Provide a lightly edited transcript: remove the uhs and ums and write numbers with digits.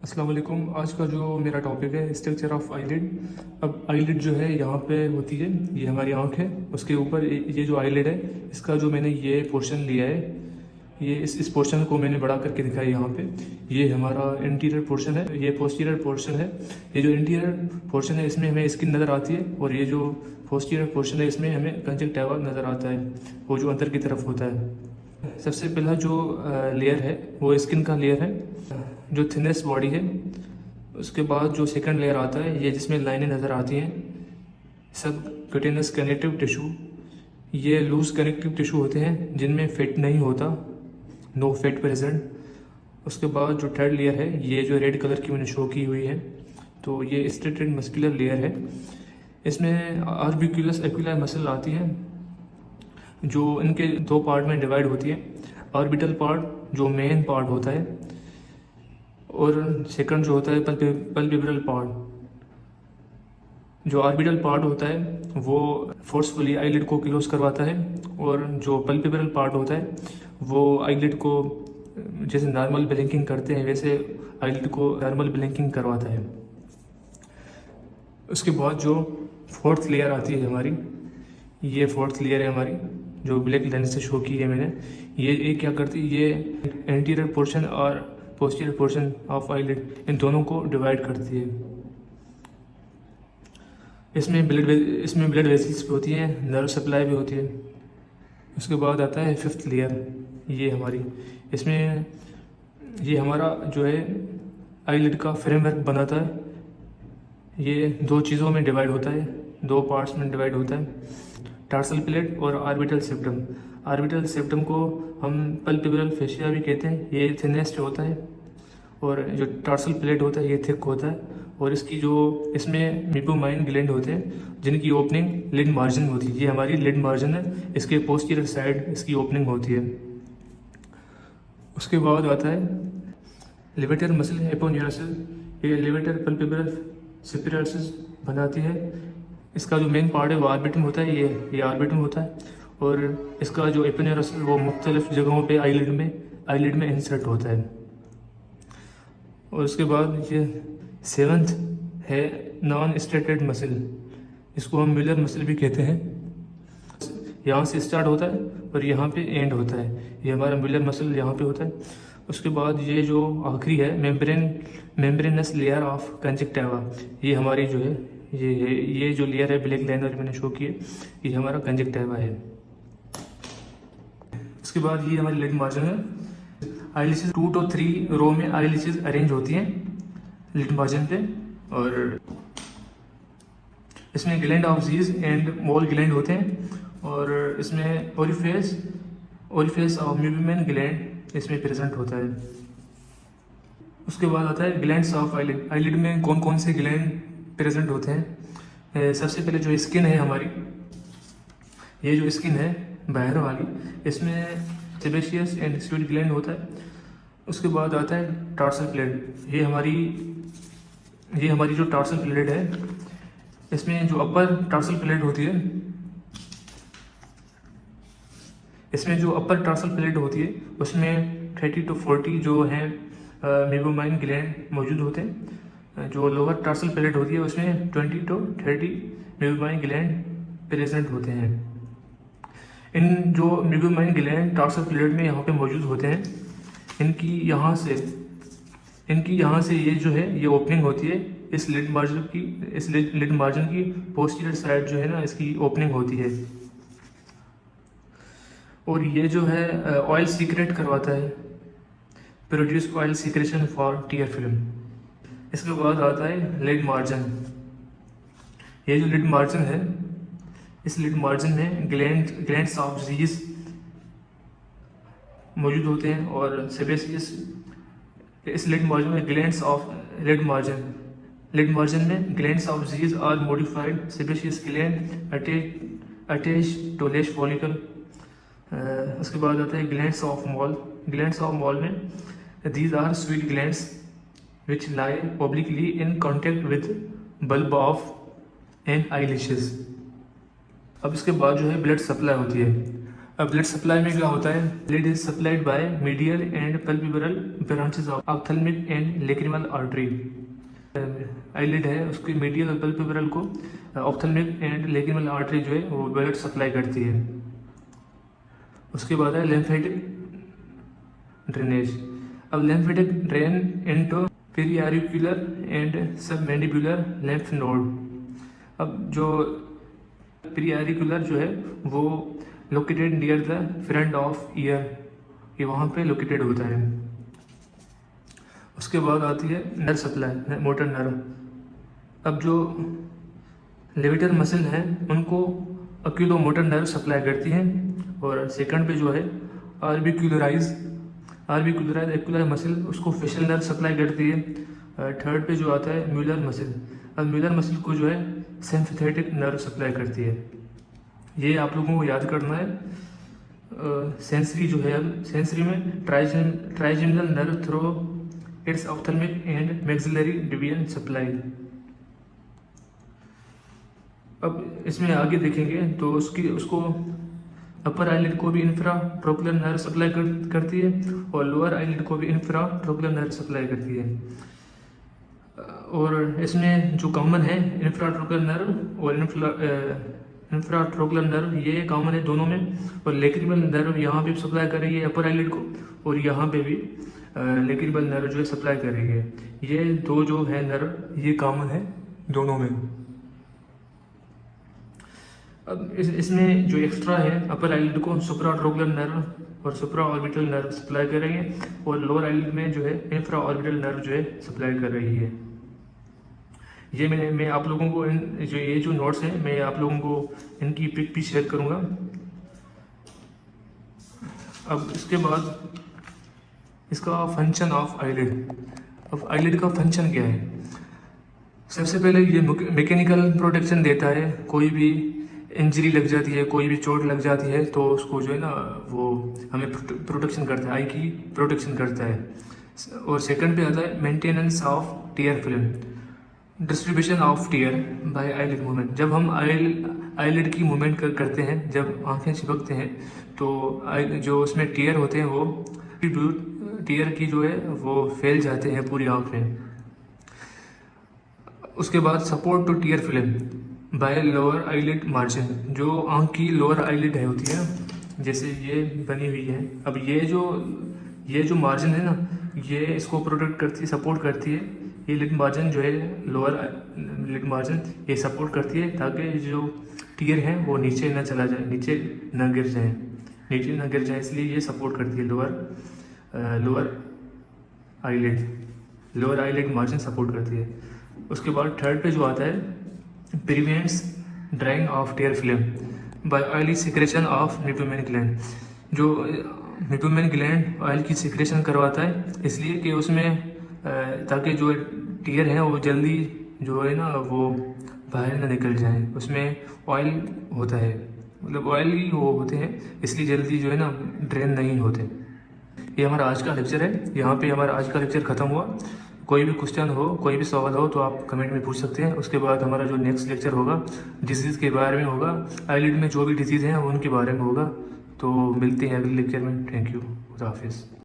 अस्सलाम वालेकुम। आज का जो मेरा टॉपिक है स्ट्रक्चर ऑफ आईलिड। अब आईलिड जो है यहाँ पे होती है, ये हमारी आँख है, उसके ऊपर ये जो आईलिड है इसका जो मैंने ये पोर्शन लिया है, ये इस पोर्शन को मैंने बड़ा करके दिखाया यहाँ पे। ये हमारा इंटीरियर पोर्शन है, ये पोस्टीरियर पोर्शन है। ये जो इंटीरियर पोर्शन है इसमें हमें स्किन नज़र आती है, और ये जो पोस्टीरियर पोर्शन है इसमें हमें कंजक्टिवा नज़र आता है, वो जो अंदर की तरफ होता है। सबसे पहला जो लेयर है वो स्किन का लेयर है, जो थिनेस्ट बॉडी है। उसके बाद जो सेकंड लेयर आता है, ये जिसमें लाइनें नज़र आती हैं, सब क्यूटेनस कनेक्टिव टिश्यू। ये लूज कनेक्टिव टिश्यू होते हैं जिनमें फेट नहीं होता, नो फेट प्रेजेंट। उसके बाद जो थर्ड लेयर है, ये जो रेड कलर की मैंने शो की हुई है, तो ये स्ट्रेटेड मस्कुलर लेयर है। इसमें आर्बिक्यूलस एक्विला मसल आती है, जो इनके दो पार्ट में डिवाइड होती है। ऑर्बिटल पार्ट जो मेन पार्ट होता है, और सेकंड जो होता है पल्पेब्रल पार्ट। जो ऑर्बिटल पार्ट होता है वो फोर्सफुली आईलिड को क्लोज करवाता है, और जो पल्पेब्रल पार्ट होता है वो आईलिड को जैसे नॉर्मल ब्लिंकिंग करते हैं वैसे आईलिड को नॉर्मल ब्लिंकिंग करवाता है। उसके बाद जो फोर्थ लेयर आती है हमारी, ये फोर्थ लेयर है हमारी, जो ब्लैक लेंस से शो की है मैंने। ये क्या करती है, ये एंटीरियर पोर्शन और पोस्टीरियर पोर्शन ऑफ आईलिड, इन दोनों को डिवाइड करती है। इसमें ब्लड वेसल्स भी होती हैं, नर्व सप्लाई भी होती है। उसके बाद आता है फिफ्थ लेयर, ये हमारी, इसमें ये हमारा जो है आईलिड का फ्रेमवर्क बनाता है। ये दो चीज़ों में डिवाइड होता है, दो पार्ट्स में डिवाइड होता है, टार्सल प्लेट और ऑर्बिटल सेप्टम। ऑर्बिटल सेप्टम को हम पल्पेब्रल फेशिया भी कहते हैं, ये थिनेस्ट होता है, और जो टार्सल प्लेट होता है ये थिक होता है। और इसकी जो इसमें मेबोमाइन ग्लैंड होते हैं जिनकी ओपनिंग लिड मार्जिन होती है, ये हमारी लिड मार्जिन है, इसके पोस्टीरियर साइड इसकी ओपनिंग होती है। उसके बाद आता है लेवेटर मसल एपोन्यूरसिस, ये लेवेटर पल्पेब्रल सेपिरासिस बनाती है। इसका जो मेन पार्ट है वो ऑर्बिटम होता है, ये ऑर्बिटम होता है, और इसका जो एपोन्यूरसिस वो मुख्तलिफ जगहों पे आईलिड में इंसर्ट होता है। और उसके बाद ये सेवंथ है नॉन स्ट्रेटेड मसल, इसको हम मिलर मसल भी कहते हैं। यहाँ से स्टार्ट होता है और यहाँ पे एंड होता है, ये हमारा मिलर मसल यहाँ पे होता है। उसके बाद ये जो आखिरी है मेम्ब्रेनस लेयर ऑफ कंजक्टिवा, ये हमारी जो है ये जो लेयर है ब्लैक लाइनर मैंने शो की है, ये हमारा कंजक्टिवा है। उसके बाद ये हमारी लिड मार्जिन है। आईलिसेस 2 to 3 रो में आईलिसेस अरेंज होती हैं लिड मार्जिन पे, और इसमें gland of Zeis and Moll gland होते हैं, और इसमें ओरिफेस ऑफ म्यूबिमन ग्लैंड इसमें प्रेजेंट होता है। उसके बाद आता है ग्लैंड्स ऑफ आईलिड। आईलिड में कौन कौन से ग्लैंड प्रेजेंट होते हैं। सबसे पहले जो स्किन है हमारी, ये जो स्किन है बाहर वाली, इसमें सेबेशियस एंड स्वीट ग्लैंड होता है। उसके बाद आता है टार्सल प्लेट, ये हमारी जो टार्सल प्लेट है, इसमें जो अपर टार्सल प्लेट होती है, उसमें 30 to 40 जो है मेबोमाइन ग्लैंड मौजूद होते हैं। जो लोअर टार्सल प्लेट होती है उसमें 20 to 30 मेबोमाइन ग्लैंड प्रेजेंट होते हैं। इन जो मेबोमाइन ग्लैंड टार्सल प्लेट में यहाँ पे मौजूद होते हैं, इनकी यहाँ से ये जो है ये ओपनिंग होती है, इस लिड मार्जिन की पोस्टीरियर साइड जो है ना, इसकी ओपनिंग होती है, और ये जो है ऑयल सीक्रेट करवाता है, produce oil secretion for tier film. इसके बाद आता है लिड मार्जिन। ये जो लिड मार्जिन है, इस लिड मार्जिन में ग्लैंड्स ऑफ जीज मौजूद होते हैं, और सेबेशियस। इस लिड मार्जिन में glands of Zeis are modified sebaceous gland attach to lash follicle. उसके बाद आता है ग्लैंड्स ऑफ मॉल में these are sweat glands which lie obliquely in contact with bulb of and eyelashes. अब इसके बाद जो है ब्लड सप्लाई होती है। अब ब्लड सप्लाई में क्या होता है, blood is supplied by medial and palpebral branches of ophthalmic and lacrimal artery. Eyelid है, उसकी मीडियल और पल्पेब्रल को ऑप्थेल्मिक एंड लेक्रिमल आर्टरी जो है वो ब्लड सप्लाई करती है। उसके बाद है लिम्फेटिक ड्रेनेज। अब lymphatic drain into preauricular and submandibular lymph node. अब जो पेरियारिकुलर जो है वो located near the front of ear, ये वहाँ पे लोकेटेड होता है। उसके बाद आती है नर्व सप्लाई, मोटर नर्व। अब जो लेविटर मसल हैं उनको अक्यूलो मोटर नर्व सप्लाई करती हैं, और सेकंड पे जो है आर्बिक्यूलराइज एक्यूलर मसल उसको फेशियल नर्व सप्लाई करती है। थर्ड पे जो आता है म्यूलर मसल। अब म्यूलर मसल को जो है सिम्पैथेटिक नर्व सप्लाई करती है। ये आप लोगों को याद करना है। सेंसरी जो है, अब सेंसरी में trigeminal nerve through its ophthalmic and maxillary division supply. अब इसमें आगे देखेंगे तो उसको अपर आईलिड को भी इंफ्रा ट्रोकुलर नर्व सप्लाई करती है, और लोअर आईलिड को भी इंफ्रा ट्रोकुलर नर्व सप्लाई करती है। और इसमें जो कॉमन है इंफ्रा ट्रोकुलर नर्व और इंफ्रा ट्रोकुलर नर्व, ये कॉमन है दोनों में। और लेक्रिमल नर्व यहाँ पे सप्लाई कर रही है अपर आईलिड को, और यहाँ पे भी लेक्रिमल नर्व जो है सप्लाई कर रही है। ये दो जो है नर्व ये कॉमन है दोनों में। अब इसमें जो एक्स्ट्रा है अपर आईलिड को सुप्रा ट्रोकुलर नर्व और सुप्रा ऑर्बिटल नर्व सप्लाई कर रही है, और लोअर आईलिड में जो है इंफ्रा ऑर्बिटल नर्व जो है सप्लाई कर रही है। ये मैं आप लोगों को ये जो नोट्स हैं मैं आप लोगों को इनकी पिक भी शेयर करूँगा। अब इसके बाद इसका फंक्शन ऑफ आईलिड। अब आईलिड का फंक्शन क्या है? सबसे पहले ये मैकेनिकल प्रोटेक्शन देता है। कोई भी इंजरी लग जाती है, कोई भी चोट लग जाती है तो उसको जो है ना वो हमें प्रोटेक्शन करता है, आई की प्रोटेक्शन करता है। और सेकंड पे आता है maintenance of tear film, distribution of tear by eyelid movement. जब हम आईलिड की मूवमेंट करते हैं, जब आंखें चिपकते हैं तो जो उसमें टीयर होते हैं वो टीयर की जो है वो फैल जाते हैं पूरी आँख में। उसके बाद support two tier film by lower eyelid margin. जो आँख की लोअर आईलिड है होती है, जैसे ये बनी हुई है। अब ये जो मार्जिन है ना, ये इसको प्रोटेक्ट करती है, सपोर्ट करती है। ये लिड मार्जिन जो है, लोअर लिड मार्जिन, ये सपोर्ट करती है ताकि जो टीयर है वो नीचे ना चला जाए, नीचे ना गिर जाए, इसलिए ये सपोर्ट करती है लोअर आईलिड मार्जिन सपोर्ट करती है। उसके बाद थर्ड पे जो आता है prevents drying of tear film by oily secretion of meibomian gland. जो न्यूटोमेन ग्लैंड ऑयल की सिक्रेशन करवाता है, इसलिए कि उसमें ताकि जो टीयर है वो जल्दी जो है ना वो बाहर ना निकल जाए। उसमें ऑयल होता है, मतलब ऑयल ही वो होते हैं, इसलिए जल्दी जो है ना ड्रेन नहीं होते। ये हमारा आज का लेक्चर है, यहाँ पे हमारा आज का लेक्चर ख़त्म हुआ। कोई भी क्वेश्चन हो, कोई भी सवाल हो तो आप कमेंट में पूछ सकते हैं। उसके बाद हमारा जो नेक्स्ट लेक्चर होगा डिजीज़ के बारे में होगा, आईलिड में जो भी डिजीज़ हैं उनके बारे में होगा। तो मिलते हैं अगले लेक्चर में। थैंक यू, खुदा हाफिज़।